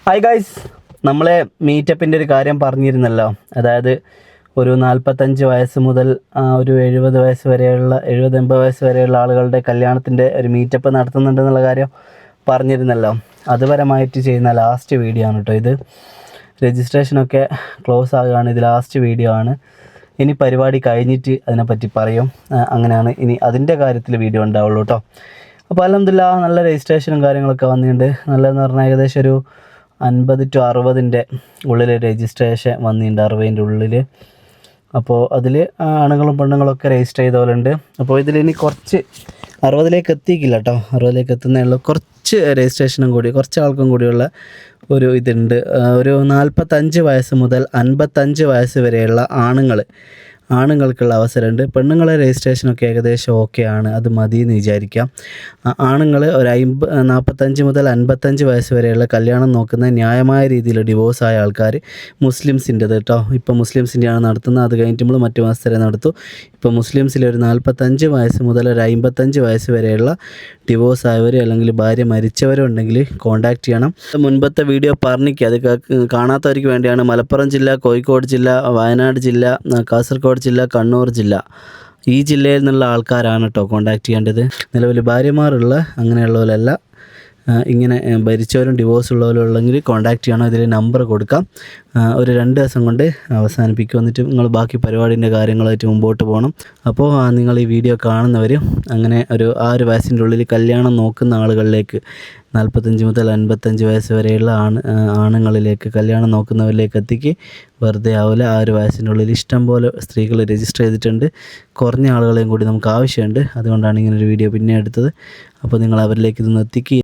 Hi guys, നമ്മളെ മീറ്റപ്പിൻ്റെ ഒരു കാര്യം പറഞ്ഞിരുന്നല്ലോ. അതായത് ഒരു 45 വയസ്സ് മുതൽ ഒരു 70 വയസ്സ് വരെയുള്ള 70-80 വയസ്സ് വരെയുള്ള ആളുകളുടെ കല്യാണത്തിൻ്റെ ഒരു മീറ്റപ്പ് നടത്തുന്നുണ്ടെന്നുള്ള കാര്യം പറഞ്ഞിരുന്നല്ലോ. അതുപരമായിട്ട് ചെയ്യുന്ന ലാസ്റ്റ് വീഡിയോ ആണ് കേട്ടോ ഇത്. രജിസ്ട്രേഷനൊക്കെ ക്ലോസ് ആകുകയാണ്. ഇത് ലാസ്റ്റ് വീഡിയോ ആണ്. ഇനി പരിപാടി കഴിഞ്ഞിട്ട് അതിനെപ്പറ്റി പറയും. അങ്ങനെയാണ് ഇനി അതിൻ്റെ കാര്യത്തിൽ വീഡിയോ ഉണ്ടാവുള്ളൂ കേട്ടോ. അപ്പോൾ അൽഹംദുലില്ലാഹ് നല്ല രജിസ്ട്രേഷനും കാര്യങ്ങളൊക്കെ വന്നിട്ടുണ്ട്. നല്ലതെന്ന് പറഞ്ഞാൽ ഏകദേശം ഒരു 50 to 60 ഉള്ളിൽ രജിസ്ട്രേഷൻ വന്നിട്ടുണ്ട്, 60 ഉള്ളിൽ. അപ്പോൾ അതിൽ ആണുങ്ങളും പെണ്ണുങ്ങളൊക്കെ രജിസ്റ്റർ ചെയ്തവരുണ്ട്. അപ്പോൾ ഇതിലിനി കുറച്ച് 60 എത്തിക്കില്ല കേട്ടോ, 60 എത്തുന്നേ ഉള്ളൂ. കുറച്ച് രജിസ്ട്രേഷനും കൂടി, കുറച്ച് ആൾക്കും കൂടിയുള്ള ഒരു ഇതുണ്ട്. ഒരു 45 വയസ്സ് മുതൽ 55 വയസ്സ് വരെയുള്ള ആണുങ്ങൾക്കുള്ള അവസരമുണ്ട്. പെണ്ണുങ്ങളെ രജിസ്ട്രേഷനൊക്കെ ഏകദേശം ഓക്കെ ആണ്, അത് മതി എന്ന് വിചാരിക്കാം. ആണുങ്ങൾ ഒരു 45 മുതൽ 55 വയസ്സ് വരെയുള്ള കല്യാണം നോക്കുന്ന ന്യായമായ രീതിയിൽ ഡിവോഴ്സായ ആൾക്കാർ, മുസ്ലിംസിൻ്റെത് കേട്ടോ. ഇപ്പോൾ മുസ്ലിംസിൻ്റെയാണ് നടത്തുന്നത്. അത് കഴിഞ്ഞിട്ട് നമ്മൾ മറ്റു മാസത്തിലെ നടത്തും. ഇപ്പോൾ മുസ്ലിംസിൽ ഒരു 45 വയസ്സ് മുതൽ ഒരു 55 വയസ്സ് വരെയുള്ള ഡിവോഴ്സ് ആയവർ അല്ലെങ്കിൽ ഭാര്യ മരിച്ചവരും ഉണ്ടെങ്കിൽ കോൺടാക്റ്റ് ചെയ്യണം. മുൻപത്തെ വീഡിയോ പറഞ്ഞിക്കുക, അത് കാണാത്തവർക്ക് വേണ്ടിയാണ്. മലപ്പുറം ജില്ല, കോഴിക്കോട് ജില്ല, വയനാട് ജില്ല, കാസർഗോഡ് ജില്ല, കണ്ണൂർ ജില്ല, ഈ ജില്ലയിൽ നിന്നുള്ള ആൾക്കാരാണ് കേട്ടോ കോൺടാക്റ്റ് ചെയ്യേണ്ടത്. നിലവിൽ ഭാര്യമാരുള്ള അങ്ങനെയുള്ളവരല്ല, ഇങ്ങനെ ഭരിച്ചവരും ഡിവോഴ്സ് ഉള്ളവരും ഉള്ളെങ്കിൽ കോൺടാക്റ്റ് ചെയ്യണം. ഇതിൽ നമ്പർ കൊടുക്കാം. ഒരു 2 ദിവസം കൊണ്ട് അവസാനിപ്പിക്കും. എന്നിട്ട് നിങ്ങൾ ബാക്കി പരിപാടിൻ്റെ കാര്യങ്ങളായിട്ട് മുമ്പോട്ട് പോകണം. അപ്പോൾ നിങ്ങൾ ഈ വീഡിയോ കാണുന്നവർ അങ്ങനെ ആ ഒരു വയസ്സിൻ്റെ ഉള്ളിൽ കല്യാണം നോക്കുന്ന ആളുകളിലേക്ക്, 45 മുതൽ 55 വയസ്സ് വരെയുള്ള ആണുങ്ങളിലേക്ക് കല്യാണം നോക്കുന്നവരിലേക്ക് എത്തിക്ക്. വെറുതെ ആവില്ല. ആ ഒരു വയസ്സിൻ്റെ ഉള്ളിൽ ഇഷ്ടം പോലെ സ്ത്രീകൾ രജിസ്റ്റർ ചെയ്തിട്ടുണ്ട്. കുറഞ്ഞ ആളുകളെയും കൂടി നമുക്ക് ആവശ്യമുണ്ട്. അതുകൊണ്ടാണ് ഇങ്ങനൊരു വീഡിയോ പിന്നെ എടുത്തത്. അപ്പോൾ നിങ്ങൾ അവരിലേക്ക് ഇതൊന്ന് എത്തിക്കുക.